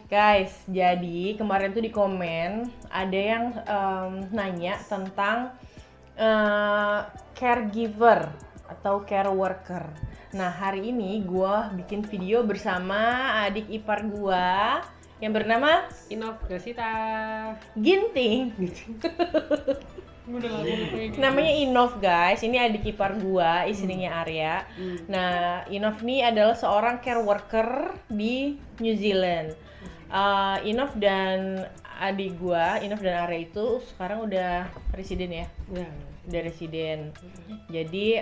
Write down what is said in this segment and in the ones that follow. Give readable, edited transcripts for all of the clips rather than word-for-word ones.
Guys, jadi kemarin tuh di komen ada yang nanya tentang caregiver atau care worker. Nah, hari ini gue bikin video bersama adik ipar gue yang bernama Inov Gasita. Ginting. Udah lama kayak gitu. Namanya Inov, guys. Ini adik ipar gua, istrinya Arya. Nah, Inov ini adalah seorang care worker di New Zealand. Inov dan adik gua, Inov dan Arya itu sekarang udah residen ya. Ya. Udah residen. Jadi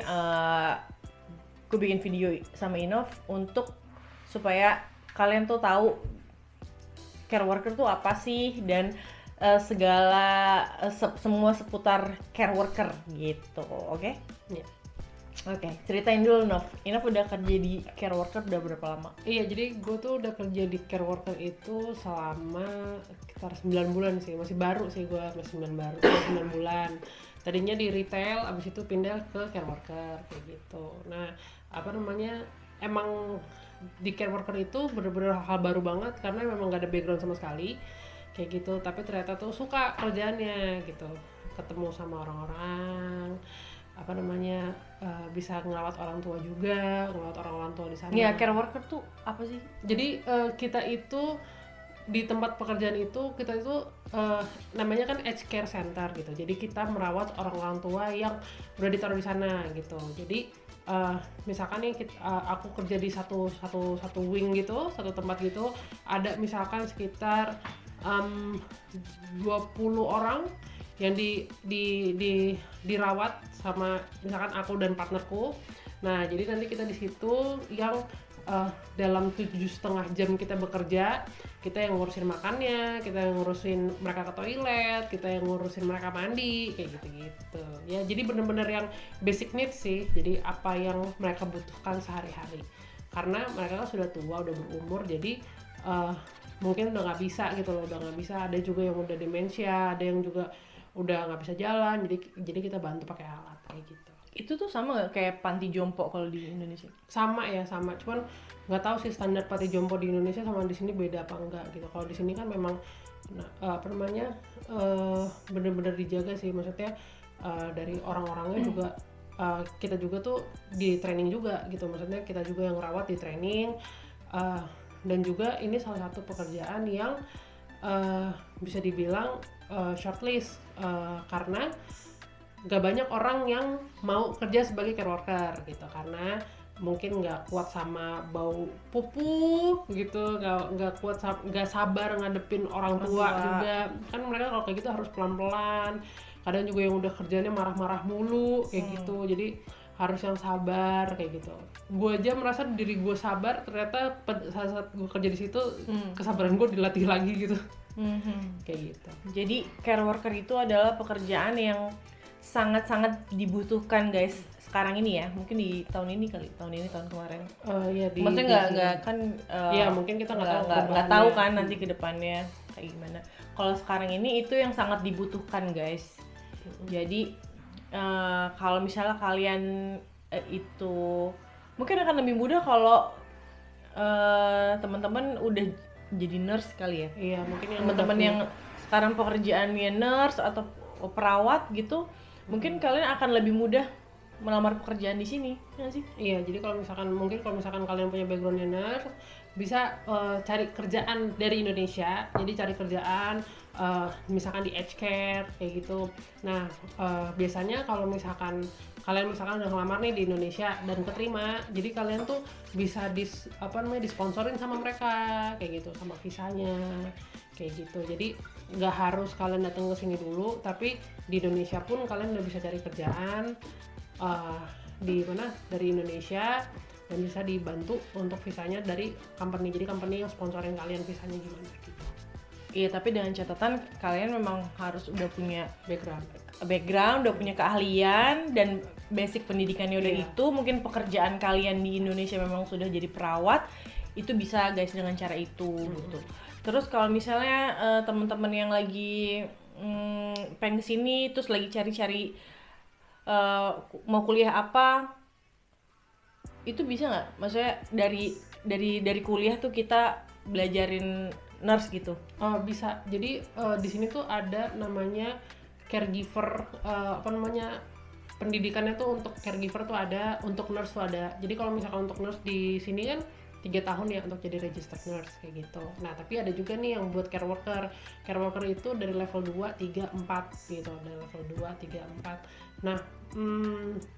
gue bikin video sama Inov untuk supaya kalian tuh tahu care worker tuh apa sih dan segala semua seputar care worker gitu, oke? Ya. Oke, ceritain dulu Nov. Inov udah kerja di care worker udah berapa lama? Iya, jadi gue tuh udah kerja di care worker itu selama sekitar 9 bulan sih. Masih baru sih gue, masih 9 bulan. Tadinya di retail, abis itu pindah ke care worker kayak gitu. Nah, emang di care worker itu bener-bener hal baru banget karena memang gak ada background sama sekali kayak gitu, tapi ternyata tuh suka kerjaannya gitu, ketemu sama orang-orang, bisa ngerawat orang tua juga, ngerawat orang tua di sana. Iya, care worker tuh apa sih? Jadi kita itu di tempat pekerjaan itu kita itu namanya kan aged care center gitu. Jadi kita merawat orang-orang tua yang udah ditaruh di sana gitu. Jadi misalkan nih aku kerja di satu wing gitu, satu tempat gitu, ada misalkan sekitar 20 orang yang dirawat sama misalkan aku dan partnerku. Nah, jadi nanti kita di situ yang dalam 7,5 jam kita bekerja, kita yang ngurusin makannya, kita yang ngurusin mereka ke toilet, kita yang ngurusin mereka mandi, kayak gitu-gitu. Ya, jadi bener-bener yang basic needs sih. Jadi apa yang mereka butuhkan sehari-hari. Karena mereka kan sudah tua, udah berumur, jadi mungkin udah nggak bisa gitu loh, udah nggak bisa. Ada juga yang udah demensia, ada yang juga udah nggak bisa jalan. Jadi kita bantu pakai alat kayak gitu. Itu tuh sama nggak kayak panti jompo kalau di Indonesia? Sama. Cuman nggak tahu sih standar panti jompo di Indonesia sama di sini beda apa enggak gitu. Kalau di sini kan memang bener-bener dijaga sih, maksudnya dari orang-orangnya juga kita juga tuh di training juga gitu, maksudnya kita juga yang rawat di training, dan juga ini salah satu pekerjaan yang bisa dibilang shortlist karena gak banyak orang yang mau kerja sebagai care worker gitu, karena mungkin nggak kuat sama bau pupu gitu, nggak sabar ngadepin orang tua juga kan, mereka kalau kayak gitu harus pelan-pelan, kadang juga yang udah kerjanya marah-marah mulu kayak gitu, jadi harus yang sabar kayak gitu. Gue aja merasa diri gue sabar, ternyata saat gue kerja di situ kesabaran gue dilatih lagi gitu. Kayak gitu. Jadi care worker itu adalah pekerjaan yang sangat-sangat dibutuhkan guys sekarang ini ya, mungkin di tahun ini kali, tahun kemarin. Ya, maksudnya nggak kan ya mungkin kita nggak tahu kan nanti ke depannya kayak gimana. Kalau sekarang ini itu yang sangat dibutuhkan guys. Jadi kalau misalnya kalian itu mungkin akan lebih mudah kalau teman-teman udah jadi nurse kali ya. Iya, mungkin teman-teman yang sekarang pekerjaannya nurse atau perawat gitu, mungkin kalian akan lebih mudah melamar pekerjaan di sini, ya sih? Iya, jadi kalau misalkan kalian punya background nurse, bisa cari kerjaan dari Indonesia. Jadi cari kerjaan misalkan di aged care kayak gitu. Nah, biasanya kalau misalkan kalian udah ngelamar nih di Indonesia dan keterima, jadi kalian tuh bisa disponsorin sama mereka kayak gitu, sama visanya kayak gitu. Jadi nggak harus kalian datang ke sini dulu, tapi di Indonesia pun kalian udah bisa cari kerjaan dari Indonesia dan bisa dibantu untuk visanya dari company. Jadi company yang sponsorin kalian visanya gimana gitu. Iya, tapi dengan catatan kalian memang harus udah punya background, udah punya keahlian dan basic pendidikannya udah itu. Mungkin pekerjaan kalian di Indonesia memang sudah jadi perawat, itu bisa guys dengan cara itu gitu. Terus kalau misalnya teman-teman yang lagi pengen kesini terus lagi cari-cari mau kuliah apa, itu bisa nggak? Maksudnya dari kuliah tuh kita belajarin nurse gitu? Bisa. Jadi di sini tuh ada namanya caregiver, pendidikannya tuh untuk caregiver tuh ada, untuk nurse tuh ada. Jadi kalau misalkan untuk nurse di sini kan 3 tahun ya untuk jadi registered nurse kayak gitu. Nah, tapi ada juga nih yang buat care worker. Care worker itu dari level 2, 3, 4 gitu. Dari level 2, 3, 4. Nah,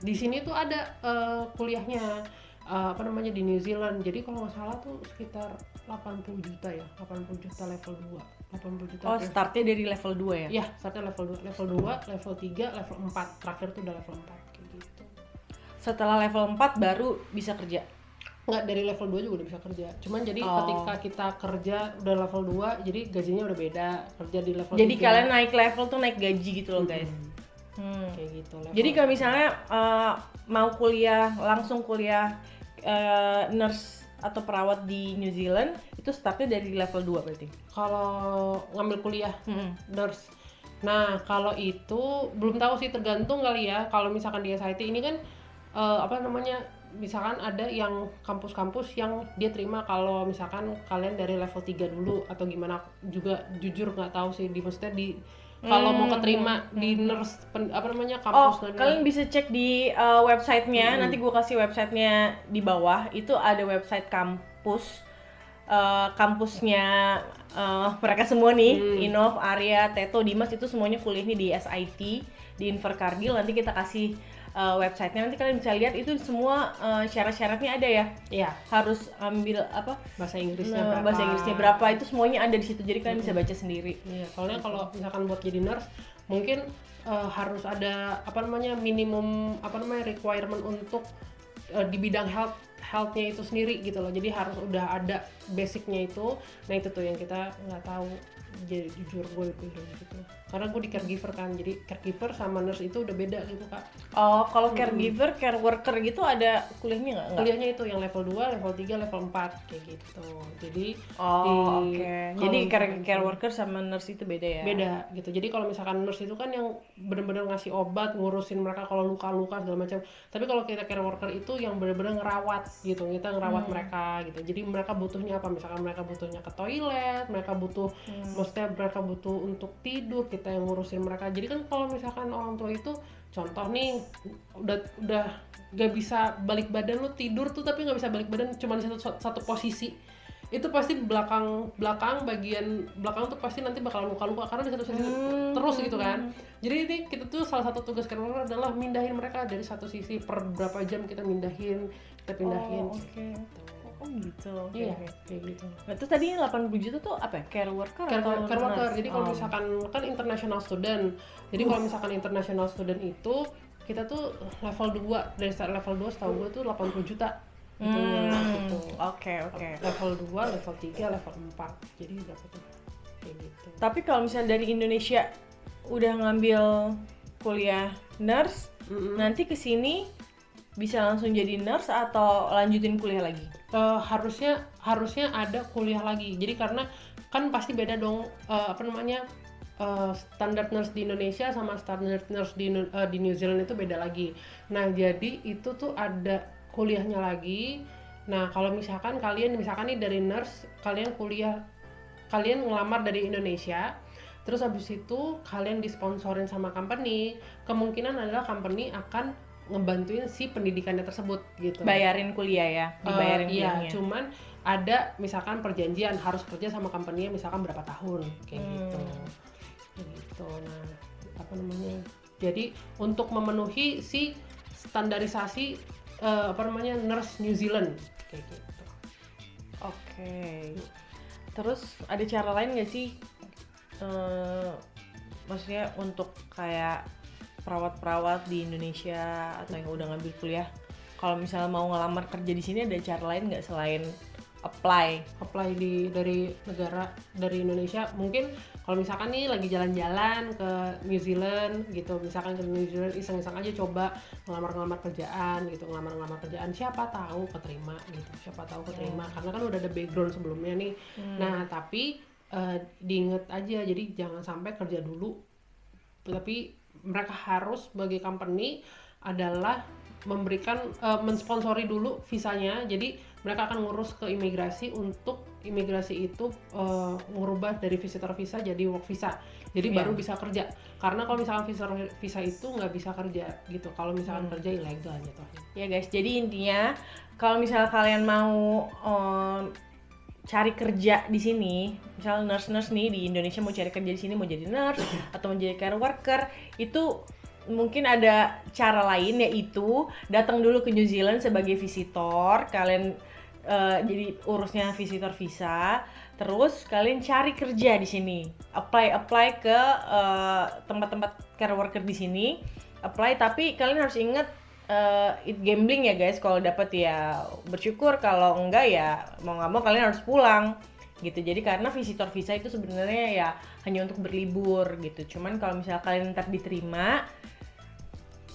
di sini tuh ada kuliahnya di New Zealand. Jadi kalau nggak salah tuh sekitar 80 juta ya, 80 juta level 2, 80 juta. Startnya dari level 2 ya? Iya, startnya level 2, level 3, level 4, terakhir tuh udah level 4 kayak gitu. Setelah level 4 baru bisa kerja? Nggak, dari level 2 juga udah bisa kerja. Cuman jadi ketika kita kerja udah level 2, jadi gajinya udah beda. Kerja di level 3. Jadi kalian naik level tuh naik gaji gitu loh guys. Kayak gitu. Jadi kalau misalnya mau kuliah, langsung kuliah nurse atau perawat di New Zealand, itu startnya dari level 2 berarti? Kalau ngambil kuliah nurse. Nah, kalau itu belum tahu sih, tergantung kali ya. Kalau misalkan di SIT ini kan misalkan ada yang kampus-kampus yang dia terima kalau misalkan kalian dari level 3 dulu atau gimana, juga jujur nggak tahu sih maksudnya kalau mau keterima di nurse kampus. Kalian bisa cek di websitenya, nanti gue kasih websitenya di bawah. Itu ada website kampusnya mereka semua nih, Innov, Arya, Teto, Dimas, itu semuanya kuliahnya di SIT, di Invercargill. Nanti kita kasih websitenya, nanti kalian bisa lihat itu semua syarat-syaratnya ada ya. Iya. Harus ambil bahasa Inggrisnya berapa, itu semuanya ada di situ, jadi kalian bisa baca sendiri. Iya, soalnya kalau misalkan buat jadi nurse mungkin harus ada minimum requirement untuk di bidang healthnya itu sendiri gitu loh. Jadi harus udah ada basicnya itu. Nah, itu tuh yang kita nggak tahu. Jadi jujur gue bilang gitu, karena gue di caregiver kan, jadi caregiver sama nurse itu udah beda gitu kak. Kalau caregiver, care worker gitu ada kuliahnya nggak? Kuliahnya itu yang level 2, level 3, level 4 kayak gitu. Jadi jadi care worker sama nurse itu beda ya? Beda gitu. Jadi kalau misalkan nurse itu kan yang benar-benar ngasih obat, ngurusin mereka kalau luka-luka segala macam. Tapi kalau kita care worker itu yang benar-benar ngerawat gitu, kita ngerawat mereka gitu. Jadi mereka butuhnya apa? Misalkan mereka butuhnya ke toilet, mereka butuh maksudnya mereka butuh untuk tidur, kita yang ngurusin mereka. Jadi kan kalau misalkan orang tua itu, contoh nih, udah gak bisa balik badan, lu tidur tuh tapi gak bisa balik badan cuma di satu posisi, itu pasti bagian belakang tuh pasti nanti bakal luka-luka karena di satu sisi terus gitu kan. Jadi ini kita tuh salah satu tugas care worker adalah mindahin mereka dari satu sisi, per berapa jam kita pindahin. Gitu. Iya, kayak gitu. Nah, terus tadi 80 juta tuh apa ya? Care worker atau care worker. Jadi kalau misalkan kan international student. Jadi kalau misalkan international student itu kita tuh level 2, dari start level 2 setahu gue tuh 80 juta. Gitu. Oke. Level 2, level 3, level 4. Jadi berapa tuh? Kayak gitu. Tapi kalau misalnya dari Indonesia udah ngambil kuliah nurse, nanti kesini bisa langsung jadi nurse atau lanjutin kuliah lagi? Harusnya ada kuliah lagi. Jadi karena kan pasti beda dong standar nurse di Indonesia sama standar nurse di New Zealand itu beda lagi. Nah, jadi itu tuh ada kuliahnya lagi. Nah, kalau misalkan kalian nih dari nurse, kalian ngelamar dari Indonesia, terus habis itu kalian disponsorin sama company, kemungkinan adalah company akan ngebantuin si pendidikannya tersebut gitu. Bayarin kuliah ya, dibayarin kuliahnya. Iya, cuman ada misalkan perjanjian harus kerja sama company-nya misalkan berapa tahun kayak gitu. Nah, jadi untuk memenuhi si standarisasi nurse New Zealand kayak gitu. Oke. Terus ada cara lain nggak sih? Maksudnya untuk kayak perawat-perawat di Indonesia atau yang udah ngambil kuliah, kalau misalnya mau ngelamar kerja di sini ada cara lain nggak selain apply dari Indonesia? Mungkin kalau misalkan nih lagi jalan-jalan ke New Zealand gitu, misalkan ke New Zealand iseng-iseng aja coba ngelamar kerjaan gitu, ngelamar kerjaan, siapa tahu keterima karena kan udah ada background sebelumnya nih. Nah, tapi diinget aja, jadi jangan sampai kerja dulu tapi mereka harus, bagi company adalah memberikan mensponsori dulu visanya. Jadi mereka akan ngurus ke imigrasi, untuk imigrasi itu ngubah dari visitor visa jadi work visa. Jadi baru bisa kerja. Karena kalau misalkan visitor visa itu nggak bisa kerja gitu. Kalau misalkan kerja ilegal gitu. Ya guys, jadi intinya kalau misalnya kalian mau cari kerja di sini, misalnya nurse nih di Indonesia mau cari kerja di sini, mau jadi nurse atau mau jadi care worker, itu mungkin ada cara lain, yaitu datang dulu ke New Zealand sebagai visitor. Kalian jadi urusnya visitor visa, terus kalian cari kerja di sini, apply ke tempat-tempat care worker di sini, apply. Tapi kalian harus ingat it gambling ya guys. Kalau dapat ya bersyukur, kalau enggak ya mau nggak mau kalian harus pulang gitu. Jadi karena visitor visa itu sebenarnya ya hanya untuk berlibur gitu. Cuman kalau misalnya kalian ntar diterima,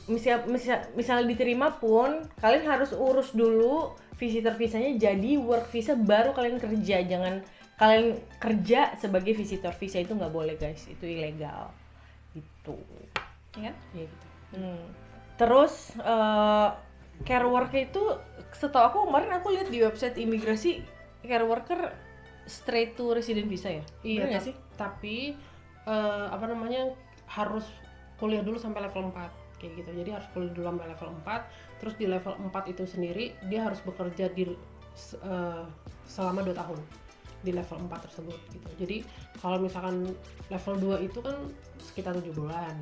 misal diterima pun kalian harus urus dulu visitor visanya jadi work visa, baru kalian kerja. Jangan kalian kerja sebagai visitor visa, itu nggak boleh guys, itu ilegal gitu ya kan? Ya, gitu. Terus care worker itu setahu aku kemarin aku lihat di website imigrasi, care worker straight to resident visa ya? Iya nggak sih? Tapi harus kuliah dulu sampai level 4 kayak gitu. Jadi harus kuliah dulu sampai level 4, terus di level 4 itu sendiri dia harus bekerja selama 2 tahun di level 4 tersebut gitu. Jadi kalau misalkan level 2 itu kan sekitar 7 bulan,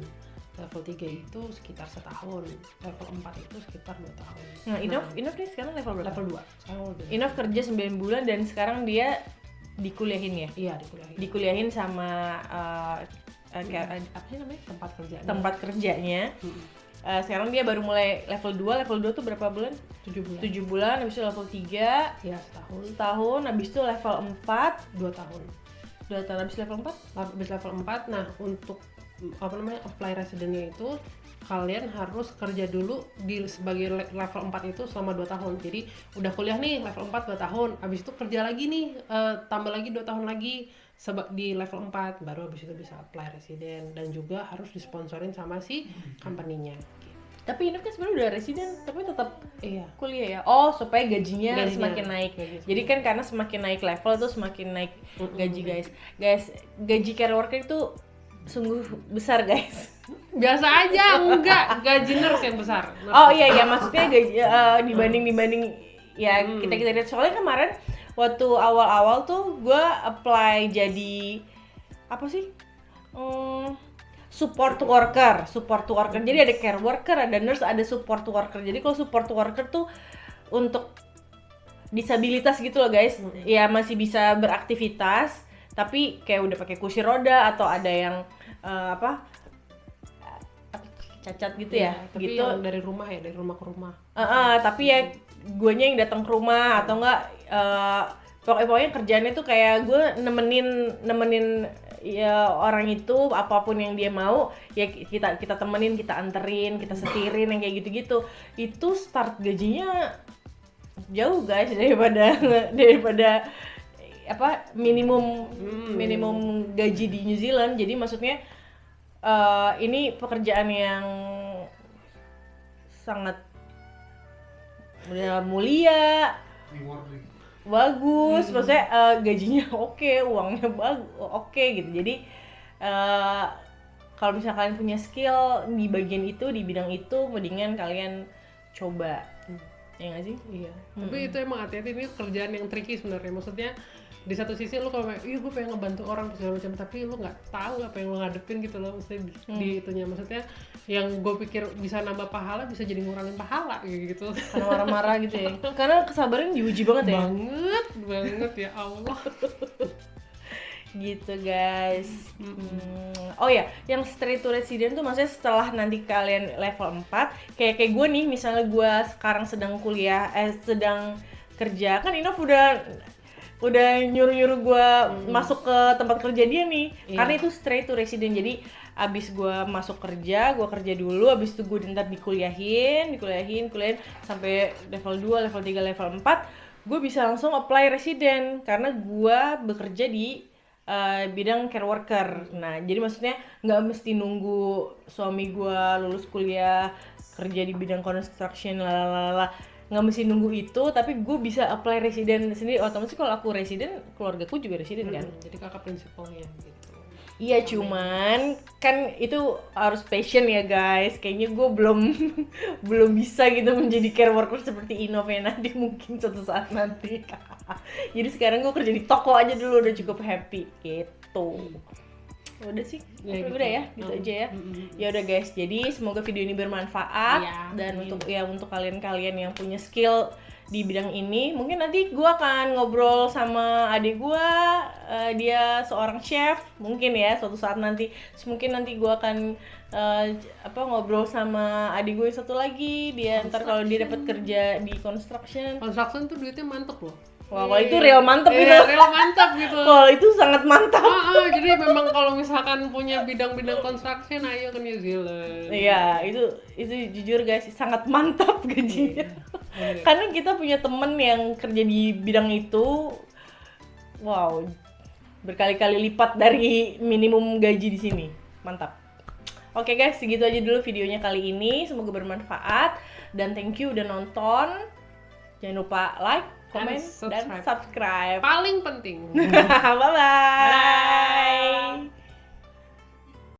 level 3 itu sekitar setahun, level 4 itu sekitar 2 tahun. Nah, Inof nih sekarang level berapa? Level 2. Sekarang Inof kerja 9 bulan dan sekarang dia dikuliahin ya? Iya, dikuliahin sama apa sih namanya? Tempat kerjanya. Sekarang dia baru mulai level 2. Level 2 tuh berapa bulan? 7 bulan. 7 bulan, habis itu level 3 ya setahun, habis itu level 4 2 tahun. 2 tahun, habis level 4? Habis level 4, nah untuk apply residentnya itu kalian harus kerja dulu sebagai level 4 itu selama 2 tahun. Jadi udah kuliah nih level 4 2 tahun, habis itu kerja lagi nih, tambah lagi 2 tahun lagi di level 4, baru habis itu bisa apply resident, dan juga harus disponsorin sama si company-nya. Tapi ini kan sebenarnya udah resident tapi tetap Iya. kuliah ya. Oh, supaya gajinya semakin naik. Gaji Jadi kan karena semakin naik level tuh semakin naik gaji guys. Guys, gaji care worker itu sungguh besar guys. Biasa aja, enggak, gaji nurse yang besar. Oh iya, maksudnya gaji dibanding ya kita lihat. Soalnya kemarin waktu awal-awal tuh gue apply jadi apa sih? Support worker. Jadi ada care worker, ada nurse, ada support worker. Jadi kalau support worker tuh untuk disabilitas gitu loh guys. Ya masih bisa beraktivitas, tapi kayak udah pakai kursi roda atau ada yang cacat gitu ya. Tapi gitu. yang dari rumah ke rumah. Tapi ya guanya yang datang ke rumah atau enggak pokoknya kerjaannya tuh kayak gue nemenin ya orang itu apapun yang dia mau ya kita temenin, kita anterin, kita setirin, yang kayak gitu-gitu. Itu start gajinya jauh guys daripada minimum gaji di New Zealand. Jadi maksudnya ini pekerjaan yang sangat mulia, bagus, maksudnya gajinya oke, uangnya oke gitu. Jadi kalau misalnya kalian punya skill di bagian itu, di bidang itu, mendingan kalian coba. Ya nggak sih? Iya. Tapi itu emang hati-hati, ini kerjaan yang tricky sebenarnya. Maksudnya di satu sisi lu kalau gue pengen ngebantu orang segala macam, tapi lu nggak tahu apa yang lu ngadepin gitu loh, maksudnya di itunya. Maksudnya yang gue pikir bisa nambah pahala bisa jadi ngurangin pahala gitu. Karena marah-marah gitu ya. Karena kesabaran diuji banget ya. Banget ya Allah. Gitu guys. Oh ya, yang straight to resident tuh maksudnya setelah nanti kalian level 4, kayak gue nih, misalnya gue sekarang sedang kuliah, sedang kerja, kan Inof udah nyuruh gue masuk ke tempat kerja dia nih. Karena itu straight to resident. Jadi abis gue masuk kerja, gue kerja dulu, abis itu gue ntar dikuliahin sampai level 2, level 3, level 4, gue bisa langsung apply resident karena gue bekerja di bidang care worker. Nah, jadi maksudnya nggak mesti nunggu suami gue lulus kuliah kerja di bidang construction lalala, nggak mesti nunggu itu, tapi gue bisa apply residen sendiri. Otomatis kalau aku residen, keluargaku juga residen kan. Jadi kakak prinsipalnya gitu. Iya, cuman kan itu harus passion ya guys. Kayaknya gue belum belum bisa gitu menjadi care worker seperti Innove nanti mungkin suatu saat nanti. Jadi sekarang gue kerja di toko aja dulu udah cukup happy gitu. Udah sih, Ya, gitu. udah ya, gitu aja ya. Ya udah guys, jadi semoga video ini bermanfaat Iya, dan amin. untuk kalian-kalian yang punya skill di bidang ini, mungkin nanti gue akan ngobrol sama adik gue, dia seorang chef, mungkin ya suatu saat nanti. Terus mungkin nanti gue akan ngobrol sama adik gue yang satu lagi, dia ntar kalau dia dapat kerja di construction. Construction tuh duitnya mantep loh. Wah, kalau itu real mantep gitu. Real mantap gitu. Kalau itu sangat mantap. Jadi memang kalau misalkan punya bidang-bidang construction, ayo ke New Zealand. Iya, itu jujur guys sangat mantap gajinya. Karena kita punya temen yang kerja di bidang itu, wow, berkali-kali lipat dari minimum gaji di sini. Mantap. Oke guys, segitu aja dulu videonya kali ini. Semoga bermanfaat dan thank you udah nonton. Jangan lupa like, komen, dan subscribe. Paling penting. Bye-bye.